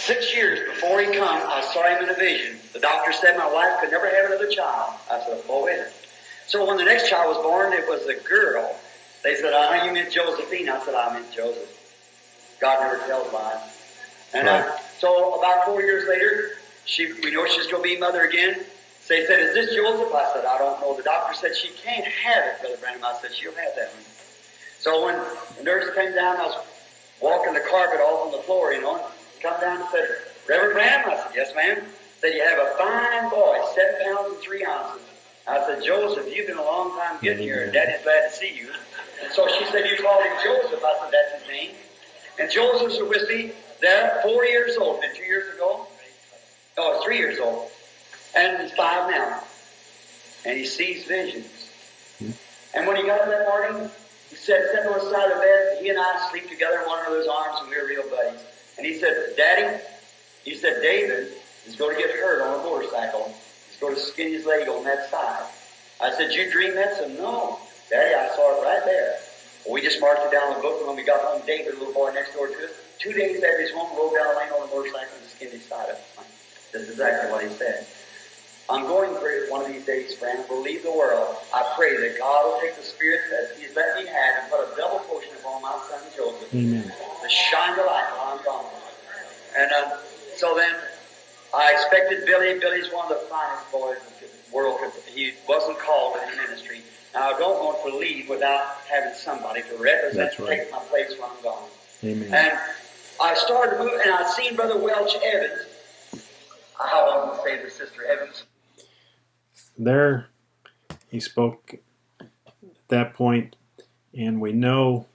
6 years before he come, I saw him in a vision. The doctor said my wife could never have another child. I said, oh, is it? So when the next child was born, it was a girl. They said, you meant Josephine. I said, I meant Joseph. God never tells lies. And so about 4 years later, we know she's going to be mother again. So they said, is this Joseph? I said, I don't know. The doctor said she can't have it, Brother Branham. I said, she'll have that one. So when the nurse came down, I was walking the carpet off on the floor, and come down and said, Reverend Branham? I said, yes, ma'am. Said, you have a fine boy, 7 pounds and 3 ounces. I said, Joseph, you've been a long time getting here, and Daddy's glad to see you. And so she said, you called him Joseph. I said, that's his name. And Joseph's with me there, 4 years old, been 2 years ago. Oh, 3 years old. And he's 5 now. And he sees visions. And when he got up that morning, he said, sitting on the side of the bed, he and I sleep together in one another's arms, and we were real buddies. And he said, Daddy, he said, David is going to get hurt on a motorcycle. He's going to skin his leg on that side. I said, you dream that? I said, no. Daddy, I saw it right there. Well, we just marked it down in the book, and when we got home, David, a little boy next door to us, 2 days after he's home, rolled down a lane on a motorcycle and skinned his side up. That's exactly what he said. I'm going for it one of these days, friend. We'll leave the world. I pray that God will take the spirit that he's let me have and put a double portion upon my son Joseph. Amen. To shine the light while I'm gone. And so then I expected Billy. Billy's one of the finest boys in the world. He wasn't called in the ministry. Now I don't want to leave without having somebody to represent and take my place when I'm gone. Amen. And I started to move, and I seen Brother Welch Evans. How long would say the Sister Evans? There, he spoke at that point, and we know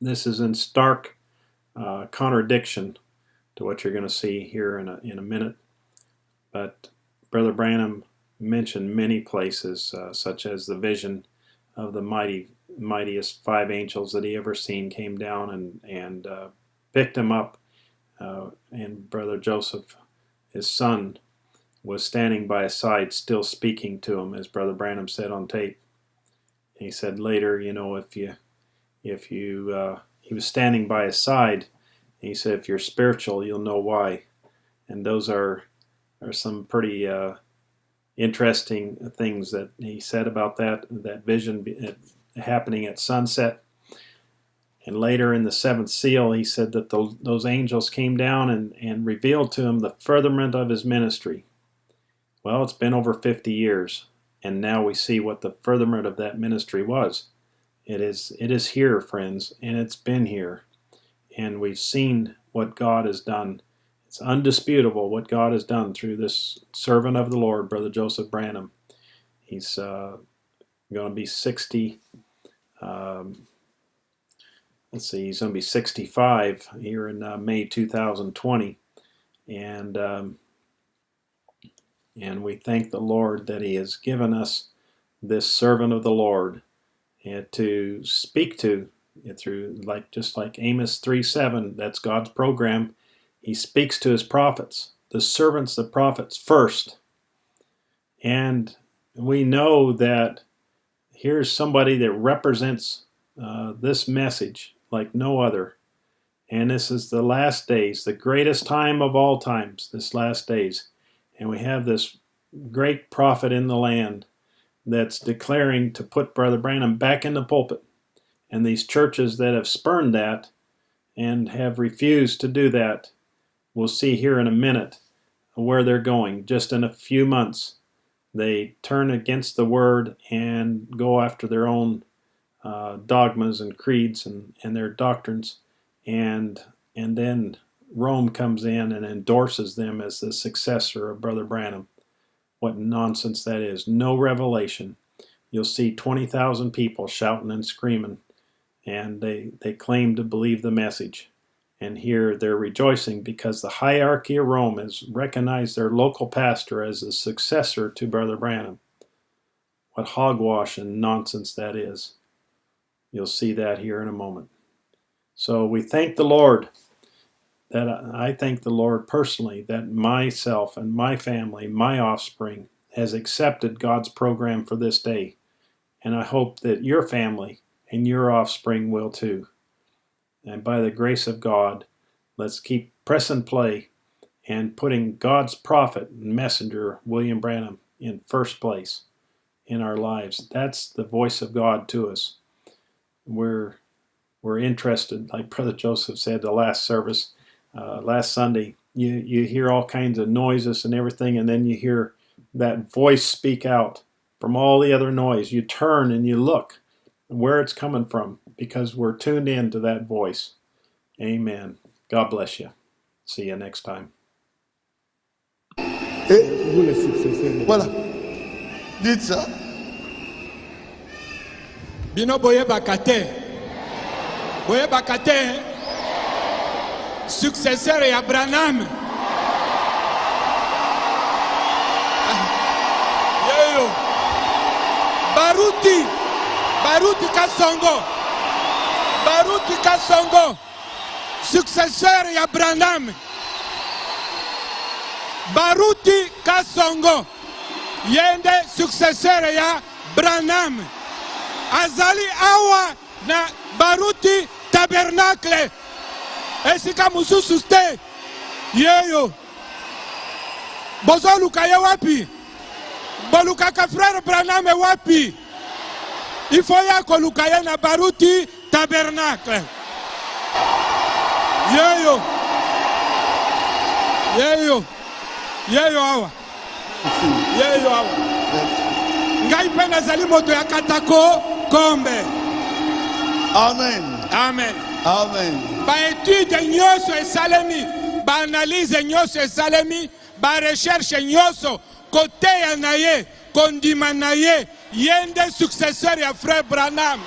this is in stark contradiction to what you're going to see here in a minute. But Brother Branham mentioned many places, such as the vision of the mightiest 5 angels that he ever seen came down and picked him up, and Brother Joseph, his son, was standing by his side, still speaking to him, as Brother Branham said on tape. And he said later, he was standing by his side. And he said, if you're spiritual, you'll know why. And those are some pretty interesting things that he said about that vision happening at sunset. And later in the 7th seal, he said that those angels came down and revealed to him the furtherment of his ministry. Well, it's been over 50 years, and now we see what the furtherment of that ministry was. It is here, friends, and it's been here. And we've seen what God has done. It's undisputable what God has done through this servant of the Lord, Brother Joseph Branham. He's going to be 60. He's going to be 65 here in May 2020. And we thank the Lord that he has given us this servant of the Lord and to speak to through, just like Amos 3:7, that's God's program. He speaks to his prophets, the servants, the prophets first. And we know that here's somebody that represents this message like no other. And this is the last days, the greatest time of all times, this last days. And we have this great prophet in the land that's declaring to put Brother Branham back in the pulpit. And these churches that have spurned that and have refused to do that, we'll see here in a minute where they're going. Just in a few months, they turn against the word and go after their own dogmas and creeds and their doctrines. And then Rome comes in and endorses them as the successor of Brother Branham. What nonsense that is. No revelation. You'll see 20,000 people shouting and screaming, and they claim to believe the message. And here they're rejoicing because the hierarchy of Rome has recognized their local pastor as a successor to Brother Branham. What hogwash and nonsense that is. You'll see that here in a moment. So we thank the Lord. I thank the Lord personally that myself and my family, my offspring, has accepted God's program for this day. And I hope that your family and your offspring will too. And by the grace of God, let's keep press and play and putting God's prophet and messenger, William Branham, in first place in our lives. That's the voice of God to us. We're interested, like Brother Joseph said the last service, last Sunday, you hear all kinds of noises and everything, and then you hear that voice speak out from all the other noise. You turn and you look where it's coming from because we're tuned in to that voice. Amen. God bless you. See you next time. Et vous les successeurs. Voilà. Dites ça. Bino boye bakate. Boye bakate. Successeur ya Branham. Yeyo. Baruti Kosongo. Baruti Ksongo. Successeur ya Branham. Baruti Kosongo. Yende successeur ya Branham. Azali awa na Baruti Tabernacle. Esika mususu ste. Yeyo. Bozo luka ye wapi? Boluka ka frère Branham wapi? Il faut ya koluka ye na Baruti Tabernacle. Yeyo. Yeyo. Yeyo awa. Yeyo awa. Ngai pe nazali moto ya katako kombe. Amen. Amen. Amen. Ba étude nyoso esalemi, ba analyse nyoso esalemi, ba recherche nyoso kote ya naye, kondima naye, yende successeur ya frère Branham.